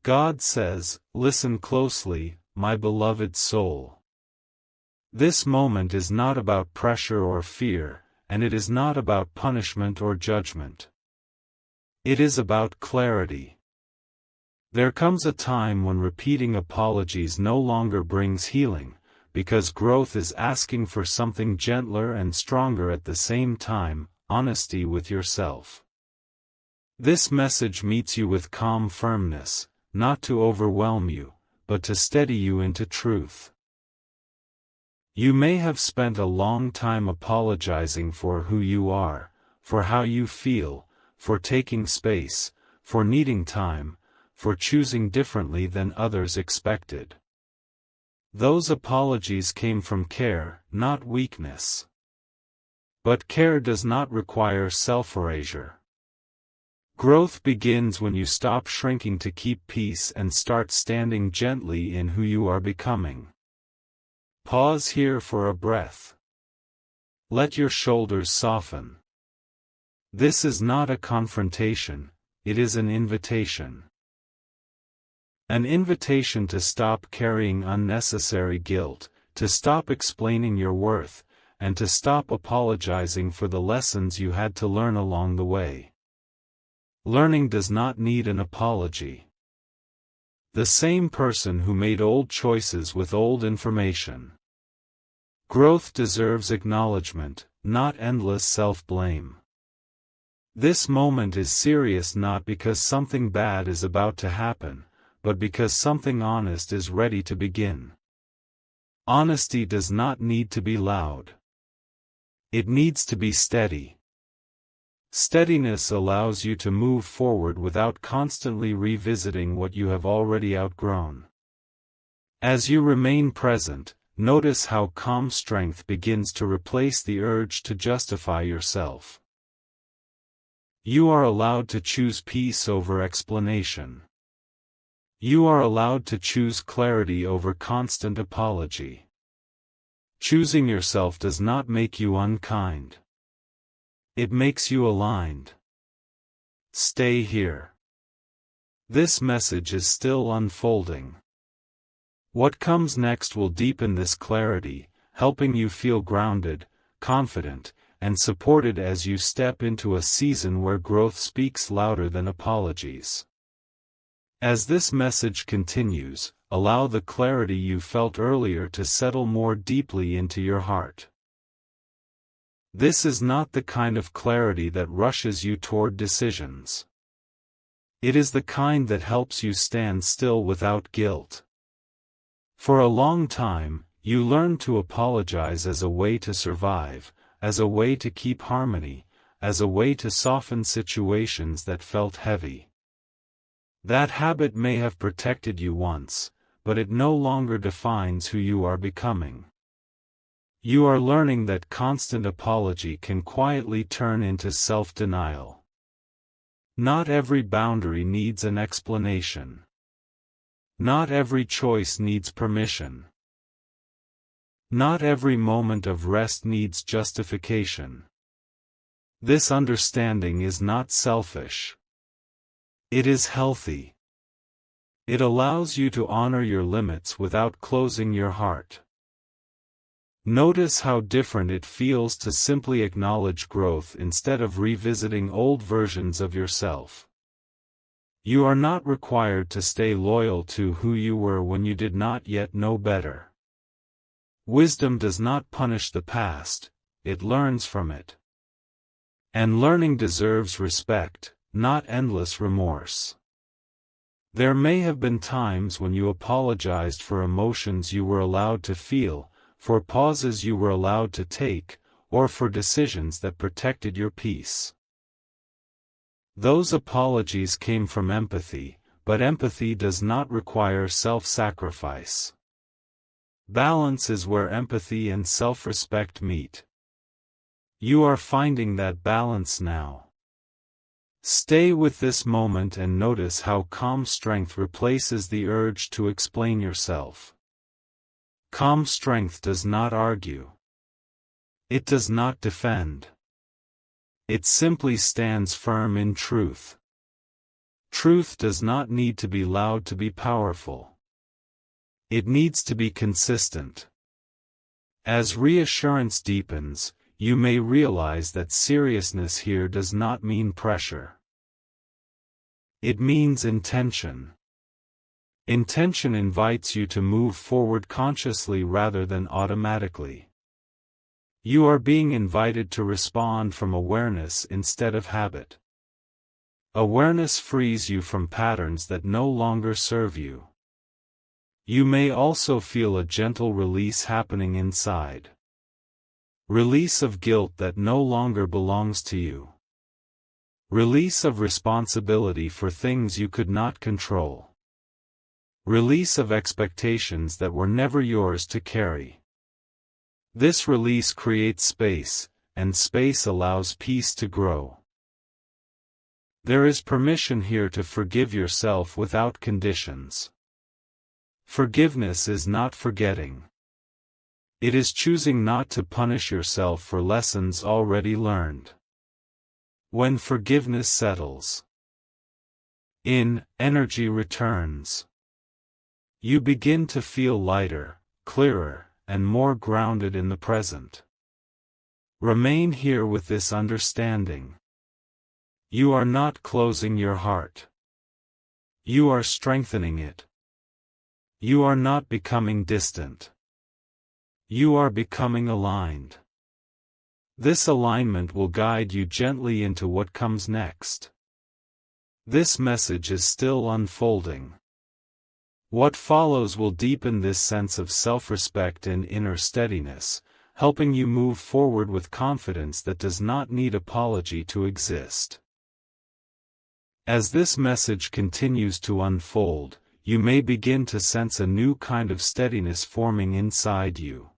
God says, "Listen closely, my beloved soul." This moment is not about pressure or fear, and it is not about punishment or judgment. It is about clarity. There comes a time when repeating apologies no longer brings healing, because growth is asking for something gentler and stronger at the same time: honesty with yourself. This message meets you with calm firmness, not to overwhelm you, but to steady you into truth. You may have spent a long time apologizing for who you are, for how you feel, for taking space, for needing time, for choosing differently than others expected. Those apologies came from care, not weakness. But care does not require self-erasure. Growth begins when you stop shrinking to keep peace and start standing gently in who you are becoming. Pause here for a breath. Let your shoulders soften. This is not a confrontation, it is an invitation. An invitation to stop carrying unnecessary guilt, to stop explaining your worth, and to stop apologizing for the lessons you had to learn along the way. Learning does not need an apology. The same person who made old choices with old information. Growth deserves acknowledgement, not endless self-blame. This moment is serious not because something bad is about to happen, but because something honest is ready to begin. Honesty does not need to be loud. It needs to be steady. Steadiness allows you to move forward without constantly revisiting what you have already outgrown. As you remain present, notice how calm strength begins to replace the urge to justify yourself. You are allowed to choose peace over explanation. You are allowed to choose clarity over constant apology. Choosing yourself does not make you unkind. It makes you aligned. Stay here. This message is still unfolding. What comes next will deepen this clarity, helping you feel grounded, confident, and supported as you step into a season where growth speaks louder than apologies. As this message continues, allow the clarity you felt earlier to settle more deeply into your heart. This is not the kind of clarity that rushes you toward decisions. It is the kind that helps you stand still without guilt. For a long time, you learned to apologize as a way to survive, as a way to keep harmony, as a way to soften situations that felt heavy. That habit may have protected you once, but it no longer defines who you are becoming. You are learning that constant apology can quietly turn into self-denial. Not every boundary needs an explanation. Not every choice needs permission. Not every moment of rest needs justification. This understanding is not selfish. It is healthy. It allows you to honor your limits without closing your heart. Notice how different it feels to simply acknowledge growth instead of revisiting old versions of yourself. You are not required to stay loyal to who you were when you did not yet know better. Wisdom does not punish the past, it learns from it. And learning deserves respect, not endless remorse. There may have been times when you apologized for emotions you were allowed to feel, for pauses you were allowed to take, or for decisions that protected your peace. Those apologies came from empathy, but empathy does not require self-sacrifice. Balance is where empathy and self-respect meet. You are finding that balance now. Stay with this moment and notice how calm strength replaces the urge to explain yourself. Calm strength does not argue. It does not defend. It simply stands firm in truth. Truth does not need to be loud to be powerful. It needs to be consistent. As reassurance deepens, you may realize that seriousness here does not mean pressure. It means intention. Intention invites you to move forward consciously rather than automatically. You are being invited to respond from awareness instead of habit. Awareness frees you from patterns that no longer serve you. You may also feel a gentle release happening inside. Release of guilt that no longer belongs to you. Release of responsibility for things you could not control. Release of expectations that were never yours to carry. This release creates space, and space allows peace to grow. There is permission here to forgive yourself without conditions. Forgiveness is not forgetting. It is choosing not to punish yourself for lessons already learned. When forgiveness settles in, energy returns. You begin to feel lighter, clearer, and more grounded in the present. Remain here with this understanding. You are not closing your heart. You are strengthening it. You are not becoming distant. You are becoming aligned. This alignment will guide you gently into what comes next. This message is still unfolding. What follows will deepen this sense of self-respect and inner steadiness, helping you move forward with confidence that does not need apology to exist. As this message continues to unfold, you may begin to sense a new kind of steadiness forming inside you.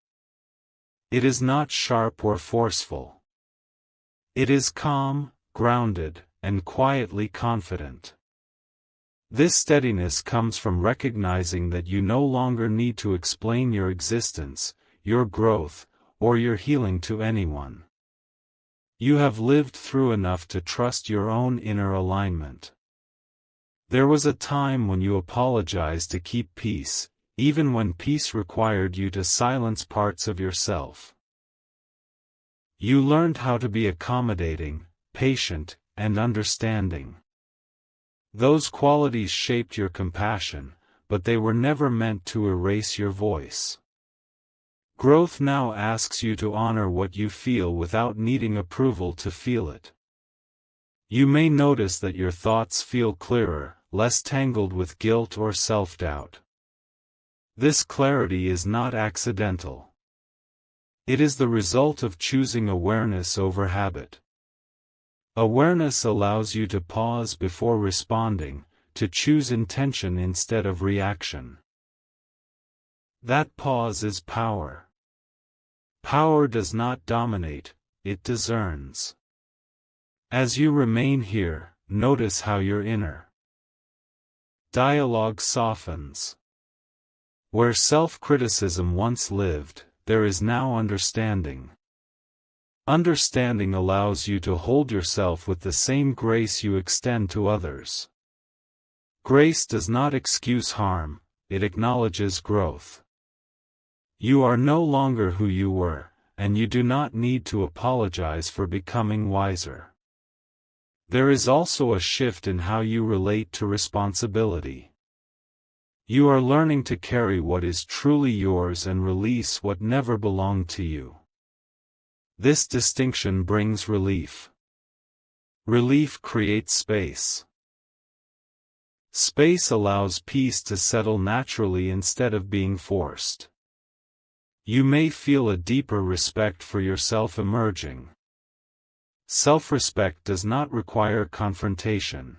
It is not sharp or forceful. It is calm, grounded, and quietly confident. This steadiness comes from recognizing that you no longer need to explain your existence, your growth, or your healing to anyone. You have lived through enough to trust your own inner alignment. There was a time when you apologized to keep peace, even when peace required you to silence parts of yourself. You learned how to be accommodating, patient, and understanding. Those qualities shaped your compassion, but they were never meant to erase your voice. Growth now asks you to honor what you feel without needing approval to feel it. You may notice that your thoughts feel clearer, less tangled with guilt or self-doubt. This clarity is not accidental. It is the result of choosing awareness over habit. Awareness allows you to pause before responding, to choose intention instead of reaction. That pause is power. Power does not dominate, it discerns. As you remain here, notice how your inner dialogue softens. Where self-criticism once lived, there is now understanding. Understanding allows you to hold yourself with the same grace you extend to others. Grace does not excuse harm, it acknowledges growth. You are no longer who you were, and you do not need to apologize for becoming wiser. There is also a shift in how you relate to responsibility. You are learning to carry what is truly yours and release what never belonged to you. This distinction brings relief. Relief creates space. Space allows peace to settle naturally instead of being forced. You may feel a deeper respect for yourself emerging. Self-respect does not require confrontation.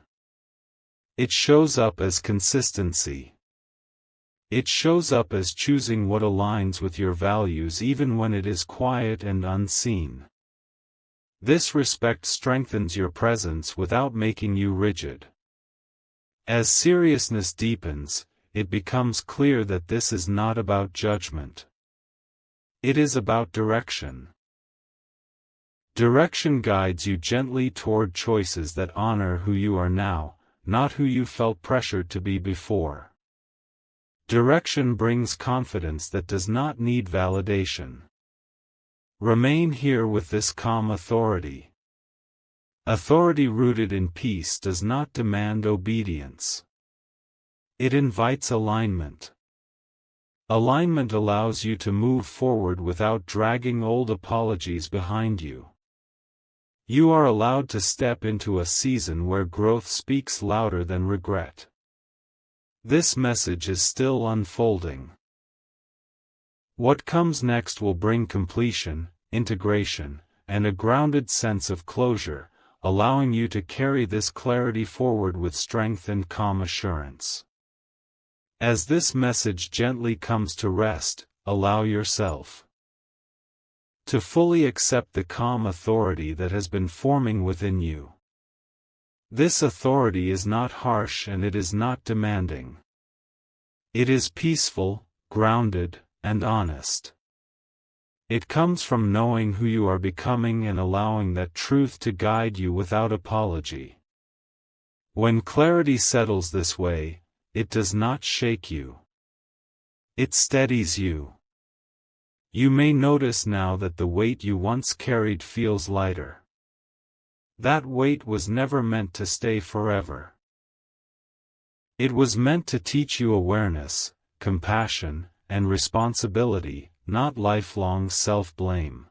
It shows up as consistency. It shows up as choosing what aligns with your values even when it is quiet and unseen. This respect strengthens your presence without making you rigid. As seriousness deepens, it becomes clear that this is not about judgment. It is about direction. Direction guides you gently toward choices that honor who you are now, not who you felt pressured to be before. Direction brings confidence that does not need validation. Remain here with this calm authority. Authority rooted in peace does not demand obedience. It invites alignment. Alignment allows you to move forward without dragging old apologies behind you. You are allowed to step into a season where growth speaks louder than regret. This message is still unfolding. What comes next will bring completion, integration, and a grounded sense of closure, allowing you to carry this clarity forward with strength and calm assurance. As this message gently comes to rest, allow yourself to fully accept the calm authority that has been forming within you. This authority is not harsh and it is not demanding. It is peaceful, grounded, and honest. It comes from knowing who you are becoming and allowing that truth to guide you without apology. When clarity settles this way, it does not shake you. It steadies you. You may notice now that the weight you once carried feels lighter. That weight was never meant to stay forever. It was meant to teach you awareness, compassion, and responsibility, not lifelong self-blame.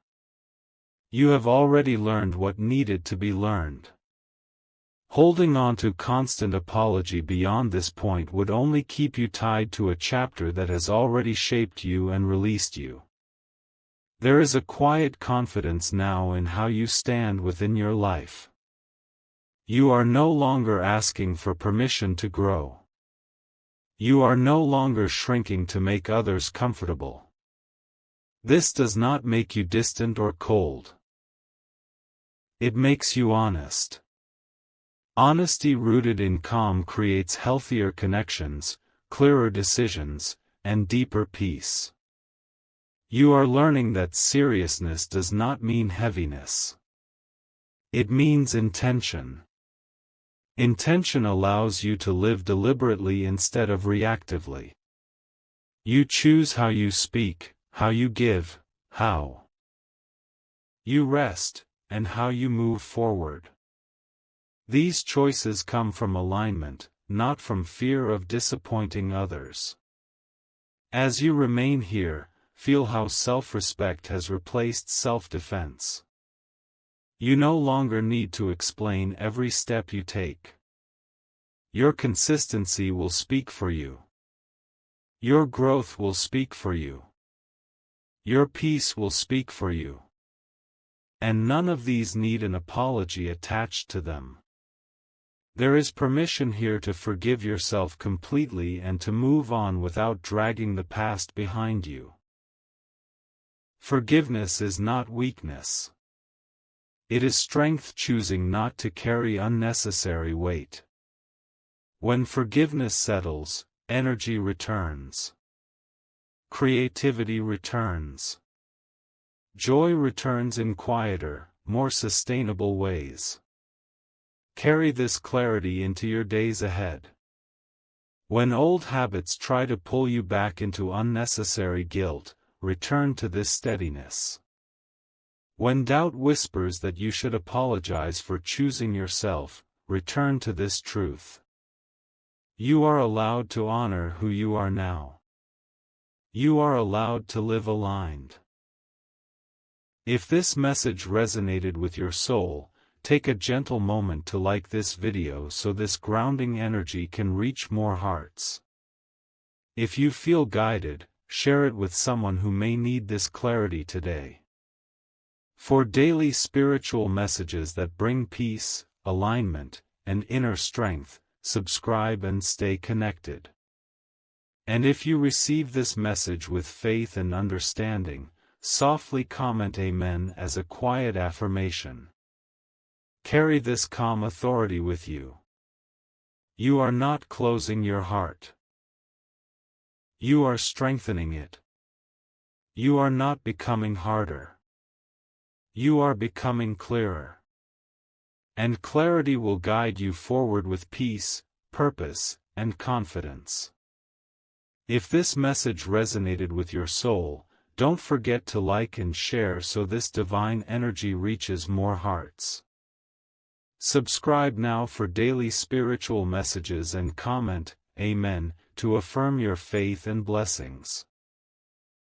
You have already learned what needed to be learned. Holding on to constant apology beyond this point would only keep you tied to a chapter that has already shaped you and released you. There is a quiet confidence now in how you stand within your life. You are no longer asking for permission to grow. You are no longer shrinking to make others comfortable. This does not make you distant or cold. It makes you honest. Honesty rooted in calm creates healthier connections, clearer decisions, and deeper peace. You are learning that seriousness does not mean heaviness. It means intention. Intention allows you to live deliberately instead of reactively. You choose how you speak, how you give, how you rest, and how you move forward. These choices come from alignment, not from fear of disappointing others. As you remain here, feel how self-respect has replaced self-defense. You no longer need to explain every step you take. Your consistency will speak for you. Your growth will speak for you. Your peace will speak for you. And none of these need an apology attached to them. There is permission here to forgive yourself completely and to move on without dragging the past behind you. Forgiveness is not weakness. It is strength choosing not to carry unnecessary weight. When forgiveness settles, energy returns. Creativity returns. Joy returns in quieter, more sustainable ways. Carry this clarity into your days ahead. When old habits try to pull you back into unnecessary guilt, return to this steadiness. When doubt whispers that you should apologize for choosing yourself, return to this truth. You are allowed to honor who you are now. You are allowed to live aligned. If this message resonated with your soul, take a gentle moment to like this video so this grounding energy can reach more hearts. If you feel guided, share it with someone who may need this clarity today. For daily spiritual messages that bring peace, alignment, and inner strength, subscribe and stay connected. And if you receive this message with faith and understanding, softly comment Amen as a quiet affirmation. Carry this calm authority with you. You are not closing your heart. You are strengthening it. You are not becoming harder. You are becoming clearer. And clarity will guide you forward with peace, purpose, and confidence. If this message resonated with your soul, don't forget to like and share so this divine energy reaches more hearts. Subscribe now for daily spiritual messages and comment, Amen, to affirm your faith and blessings.